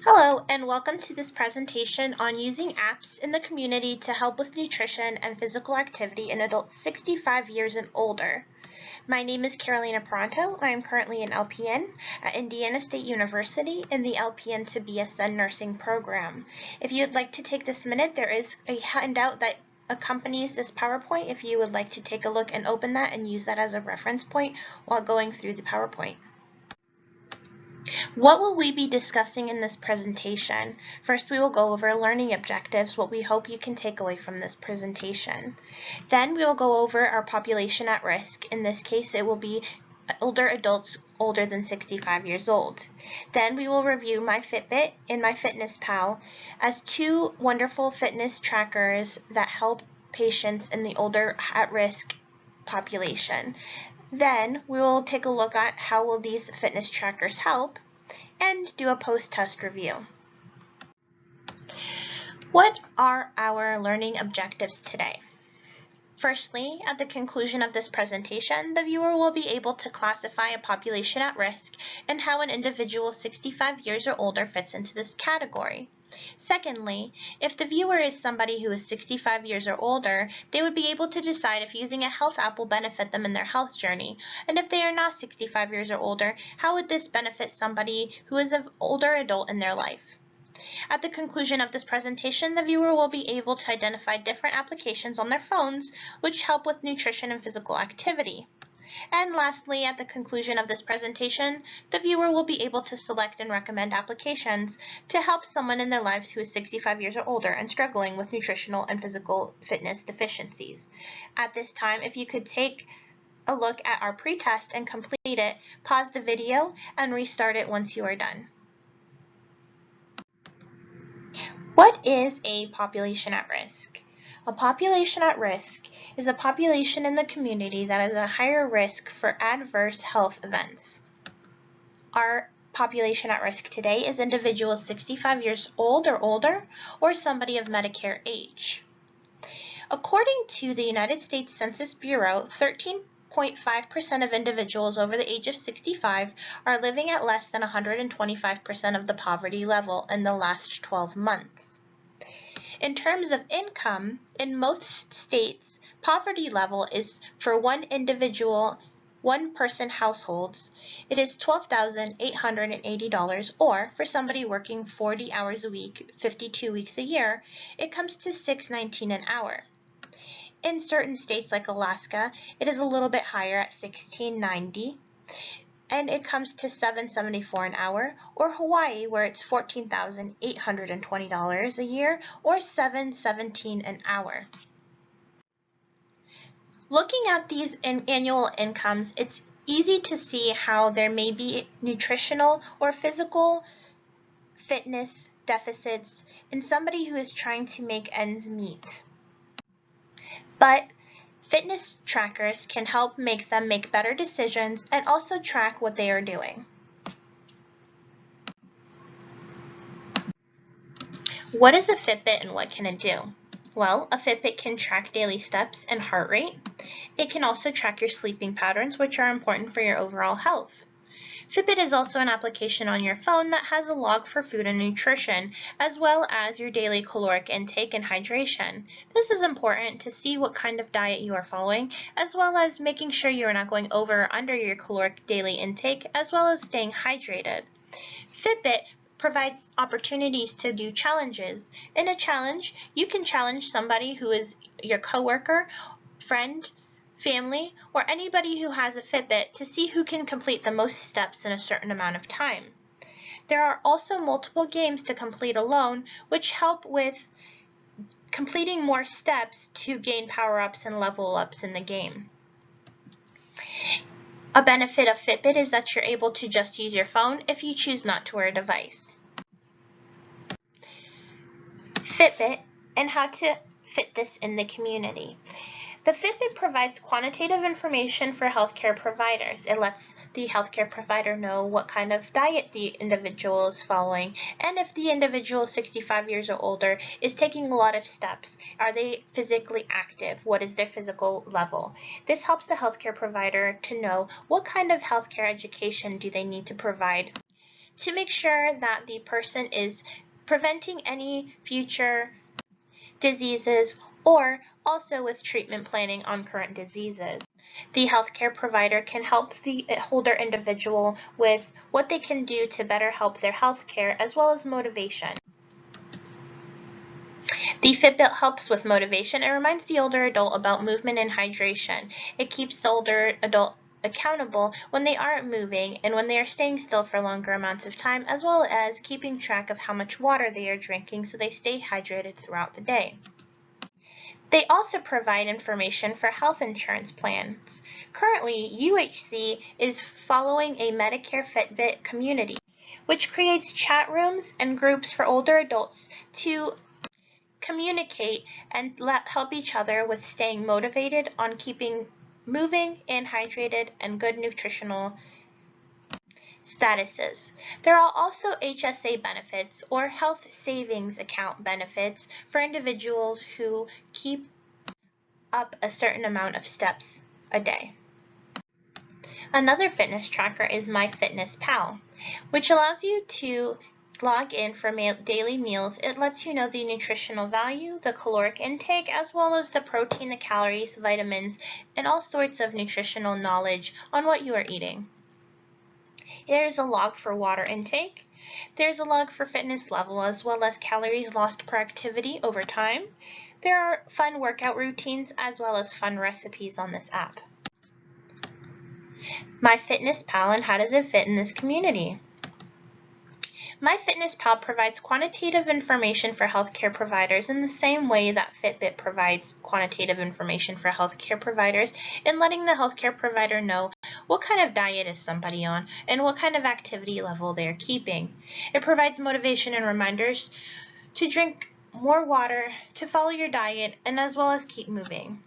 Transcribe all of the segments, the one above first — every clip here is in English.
Hello, and welcome to this presentation on using apps in the community to help with nutrition and physical activity in adults 65 years and older. My name is Karolina Paronto. I am currently an LPN at Indiana State University in the LPN to BSN nursing program. If you'd like to take this minute, there is a handout that accompanies this PowerPoint if you would like to take a look and open that and use that as a reference point while going through the PowerPoint. What will we be discussing in this presentation? First, we will go over learning objectives, what we hope you can take away from this presentation. Then we will go over our population at risk. In this case, it will be older adults older than 65 years old. Then we will review my Fitbit and my FitnessPal as two wonderful fitness trackers that help patients in the older at-risk population. Then we will take a look at how will these fitness trackers help and do a post-test review. What are our learning objectives today? Firstly, at the conclusion of this presentation, the viewer will be able to classify a population at risk and how an individual 65 years or older fits into this category. Secondly, if the viewer is somebody who is 65 years or older, they would be able to decide if using a health app will benefit them in their health journey. And if they are not 65 years or older, how would this benefit somebody who is an older adult in their life? At the conclusion of this presentation, the viewer will be able to identify different applications on their phones which help with nutrition and physical activity. And lastly, at the conclusion of this presentation, the viewer will be able to select and recommend applications to help someone in their lives who is 65 years or older and struggling with nutritional and physical fitness deficiencies. At this time, if you could take a look at our pretest and complete it, pause the video and restart it once you are done. What is a population at risk? A population at risk is a population in the community that is at higher risk for adverse health events. Our population at risk today is individuals 65 years old or older, or somebody of Medicare age. According to the United States Census Bureau, 13.5% of individuals over the age of 65 are living at less than 125% of the poverty level in the last 12 months. In terms of income, in most states, poverty level is for one individual, one-person households, it is $12,880, or for somebody working 40 hours a week, 52 weeks a year, it comes to $6.19 an hour. In certain states like Alaska, it is a little bit higher at $16.90. And it comes to $7.74 an hour, or Hawaii, where it's $14,820 a year, or $7.17 an hour. Looking at these annual incomes, it's easy to see how there may be nutritional or physical fitness deficits in somebody who is trying to make ends meet. But fitness trackers can help make them make better decisions and also track what they are doing. What is a Fitbit and what can it do? Well, a Fitbit can track daily steps and heart rate. It can also track your sleeping patterns, which are important for your overall health. Fitbit is also an application on your phone that has a log for food and nutrition, as well as your daily caloric intake and hydration. This is important to see what kind of diet you are following, as well as making sure you are not going over or under your caloric daily intake, as well as staying hydrated. Fitbit provides opportunities to do challenges. In a challenge, you can challenge somebody who is your coworker, friend, family, or anybody who has a Fitbit to see who can complete the most steps in a certain amount of time. There are also multiple games to complete alone, which help with completing more steps to gain power-ups and level-ups in the game. A benefit of Fitbit is that you're able to just use your phone if you choose not to wear a device. Fitbit and how to fit this in the community. The Fitbit provides quantitative information for healthcare providers. It lets the healthcare provider know what kind of diet the individual is following, and if the individual 65 years or older is taking a lot of steps. Are they physically active? What is their physical level? This helps the healthcare provider to know what kind of healthcare education do they need to provide. to make sure that the person is preventing any future diseases or also with treatment planning on current diseases. The healthcare provider can help the older individual with what they can do to better help their healthcare as well as motivation. The Fitbit helps with motivation. It reminds the older adult about movement and hydration. It keeps the older adult accountable when they aren't moving and when they are staying still for longer amounts of time, as well as keeping track of how much water they are drinking so they stay hydrated throughout the day. They also provide information for health insurance plans. Currently, UHC is following a Medicare Fitbit community, which creates chat rooms and groups for older adults to communicate and help each other with staying motivated on keeping moving and hydrated and good nutritional statuses. There are also HSA benefits or health savings account benefits for individuals who keep up a certain amount of steps a day. Another fitness tracker is MyFitnessPal, which allows you to log in for daily meals. It lets you know the nutritional value, the caloric intake, as well as the protein, the calories, vitamins, and all sorts of nutritional knowledge on what you are eating. There's a log for water intake. There's a log for fitness level as well as calories lost per activity over time. There are fun workout routines as well as fun recipes on this app. MyFitnessPal, and how does it fit in this community? MyFitnessPal provides quantitative information for healthcare providers in the same way that Fitbit provides quantitative information for healthcare providers in letting the healthcare provider know what kind of diet is somebody on and what kind of activity level they are keeping. It provides motivation and reminders to drink more water, to follow your diet, and as well as keep moving.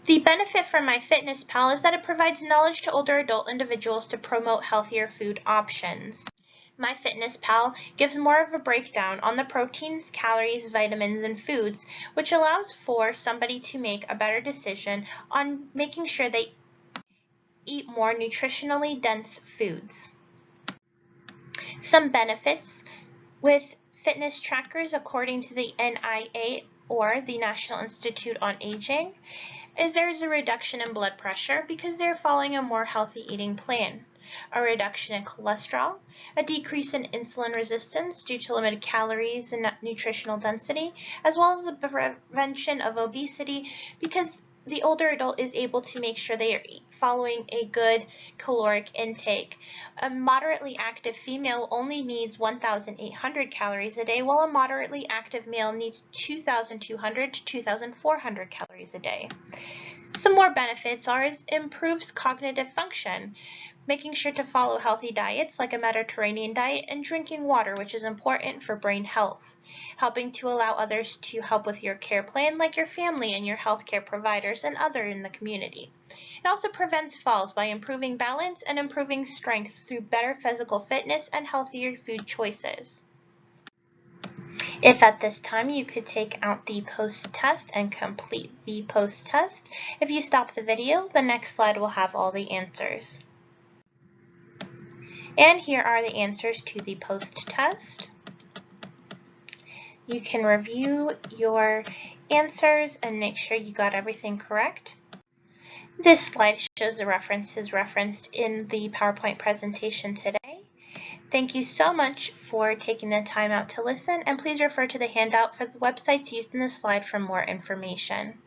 The benefit from MyFitnessPal is that it provides knowledge to older adult individuals to promote healthier food options. MyFitnessPal gives more of a breakdown on the proteins, calories, vitamins, and foods, which allows for somebody to make a better decision on making sure they eat more nutritionally dense foods. Some benefits with fitness trackers, according to the NIA or the National Institute on Aging, is there's a reduction in blood pressure because they're following a more healthy eating plan, a reduction in cholesterol, a decrease in insulin resistance due to limited calories and nutritional density, as well as a prevention of obesity because the older adult is able to make sure they are following a good caloric intake. A moderately active female only needs 1,800 calories a day, while a moderately active male needs 2,200 to 2,400 calories a day. Some more benefits are improves cognitive function, making sure to follow healthy diets like a Mediterranean diet and drinking water, which is important for brain health, helping to allow others to help with your care plan like your family and your healthcare providers and others in the community. It also prevents falls by improving balance and improving strength through better physical fitness and healthier food choices. If at this time you could take out the post test and complete the post test, if you stop the video, the next slide will have all the answers. And here are the answers to the post test. You can review your answers and make sure you got everything correct. This slide shows the references referenced in the PowerPoint presentation today. Thank you so much for taking the time out to listen, and please refer to the handout for the websites used in this slide for more information.